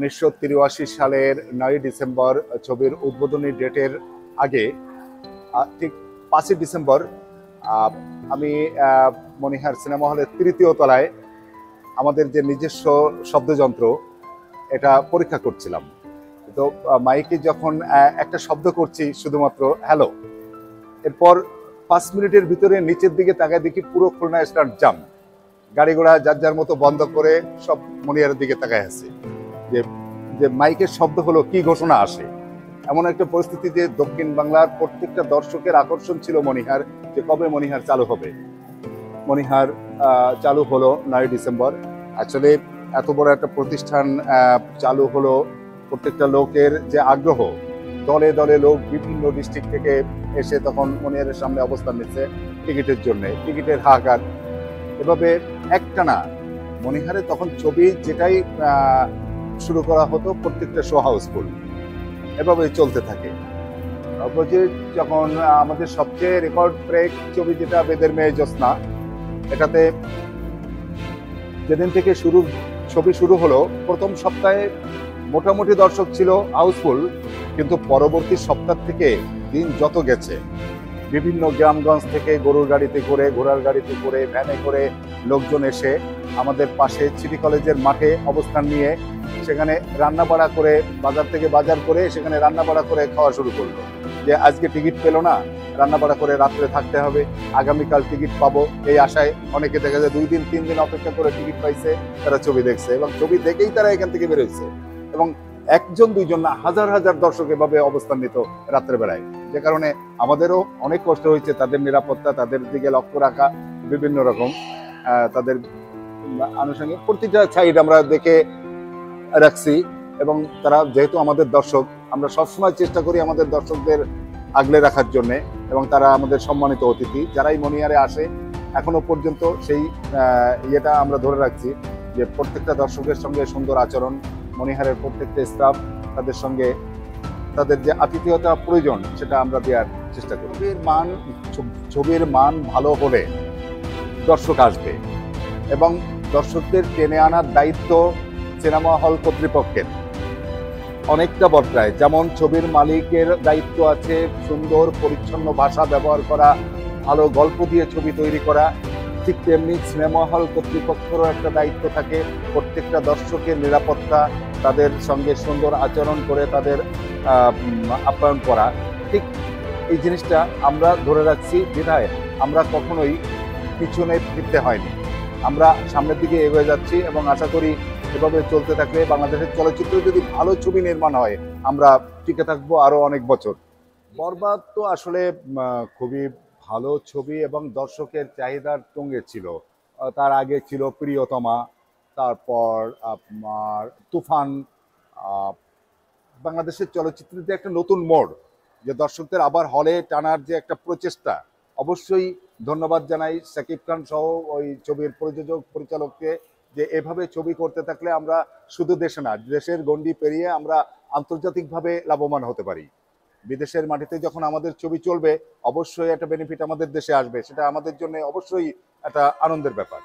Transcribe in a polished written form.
1983 সালের 9 ডিসেম্বর ছবির উদ্বোধনী ডেটের আগে ঠিক 5 ডিসেম্বর আমি মনিহার সিনেমা হলের তৃতীয় তলায় আমাদের যে নিজস্ব শব্দযন্ত্র এটা পরীক্ষা করছিলাম। তো মাইকে যখন একটা শব্দ করছি শুধুমাত্র হ্যালো, এরপর 5 মিনিটের ভিতরে নিচের দিকে তাকায় দেখি পুরো খুলনা স্টার্ট জাম, গাড়ি ঘোড়া যার যার মতো বন্ধ করে সব মনিহারের দিকে তাকায় আছে যে যে মাইকের শব্দ হলো কি ঘোষণা আসে। এমন একটা পরিস্থিতি যে দক্ষিণ বাংলার প্রত্যেকটা দর্শকের আকর্ষণ ছিল মনিহার, যে কবে মনিহার চালু হবে। মনিহার চালু হলো 9 ডিসেম্বর। আসলে এত বড় একটা প্রতিষ্ঠান চালু হলো, প্রত্যেকটা লোকের যে আগ্রহ, দলে দলে লোক বিভিন্ন ডিস্ট্রিক্ট থেকে এসে তখন মনিহারের সামনে অবস্থান নিচ্ছে টিকিটের জন্য, টিকিটের হাহাকার। এভাবে একটানা মনিহারে তখন ছবি যেটাই শুরু করা হতো প্রত্যেকটা শো হাউসফুল, এভাবে চলতে থাকে। অপোজিট যখন আমাদের সবচেয়ে রেকর্ড ব্রেক ছবি যেটা বেদের মেয়ে জ্যোৎস্না, এটাতে যেদিন থেকে ছবি শুরু হলো প্রথম সপ্তাহে মোটামুটি দর্শক ছিল হাউসফুল, কিন্তু পরবর্তী সপ্তাহ থেকে দিন যত গেছে বিভিন্ন গ্রামগঞ্জ থেকে গরুর গাড়িতে করে, ঘোড়ার গাড়িতে করে, ভ্যানে করে লোকজন এসে আমাদের পাশে সিটি কলেজের মাঠে অবস্থান নিয়ে সেখানে রান্না বাড়া করে, বাজার থেকে বাজার করে সেখানে রান্না বাড়া করে খাওয়া শুরু করলো। যে আজকে টিকিট পেলো না, রান্না বাড়া করে রাত্রে থাকতে হবে, আগামীকাল টিকিট পাবো এই আশায় অনেকে দেখা যায় 2 দিন 3 দিন অপেক্ষা করে টিকিট পাইছে, তারা ছবি দেখছে এবং ছবি দেখেই তারা এখান থেকে বেরোচ্ছে। এবং একজন দুইজন না, হাজার হাজার দর্শক এভাবে অবস্থান নিত রাত্রে বেলায়, যে কারণে আমাদেরও অনেক কষ্ট হয়েছে তাদের নিরাপত্তা, তাদের দিকে লক্ষ্য রাখা, বিভিন্ন রকম তাদের আনুষঙ্গিক প্রতিটা সাইড আমরা দেখে রাখছি। এবং তারা যেহেতু আমাদের দর্শক, আমরা সবসময় চেষ্টা করি আমাদের দর্শকদের আগলে রাখার জন্যে, এবং তারা আমাদের সম্মানিত অতিথি যারাই মনিহারে আসে এখনো পর্যন্ত সেই ইয়েটা আমরা ধরে রাখছি যে প্রত্যেকটা দর্শকের সঙ্গে সুন্দর আচরণ, মনিহারের প্রত্যেকটা স্টাফ তাদের সঙ্গে তাদের যে আতিথেয়তা প্রয়োজন সেটা আমরা দেওয়ার চেষ্টা করি। ছবির মান ভালো হলে দর্শক আসবে এবং দর্শকদের টেনে আনার দায়িত্ব সিনেমা হল কর্তৃপক্ষের অনেকটা বর্তায়। যেমন ছবির মালিকের দায়িত্ব আছে সুন্দর পরিচ্ছন্ন ভাষা ব্যবহার করা, ভালো গল্প দিয়ে ছবি তৈরি করা, ঠিক তেমনি সিনেমা হল কর্তৃপক্ষেরও একটা দায়িত্ব থাকে প্রত্যেকটা দর্শকের নিরাপত্তা, তাদের সঙ্গে সুন্দর আচরণ করে তাদের আপ্যায়ন করা। ঠিক এই জিনিসটা আমরা ধরে রাখছি, বিধায় আমরা কখনোই পিছনে ফিরতে হয়নি, আমরা সামনের দিকে এগিয়ে যাচ্ছি এবং আশা করি এভাবে চলতে থাকলে বাংলাদেশের চলচ্চিত্র যদি ভালো ছবি নির্মাণ হয় আমরা টিকে থাকবো আরো অনেক বছর। বরবাদ তো আসলে খুবই ভালো ছবি এবং দর্শকের চাহিদার তুঙ্গে ছিল। তার আগে ছিল প্রিয়তমা, তারপর আপনার তুফান। বাংলাদেশের চলচ্চিত্রে একটা নতুন মোড়, যে দর্শকদের আবার হলে টানার যে একটা প্রচেষ্টা, অবশ্যই ধন্যবাদ জানাই শাকিব খান সহ ওই ছবির প্রযোজক পরিচালককে, যে এভাবে ছবি করতে থাকলে আমরা শুধু দেশে না, দেশের গণ্ডি পেরিয়ে আমরা আন্তর্জাতিকভাবে লাভবান হতে পারি। বিদেশের মাটিতে যখন আমাদের ছবি চলবে অবশ্যই একটা বেনিফিট আমাদের দেশে আসবে, সেটা আমাদের জন্য অবশ্যই একটা আনন্দের ব্যাপার।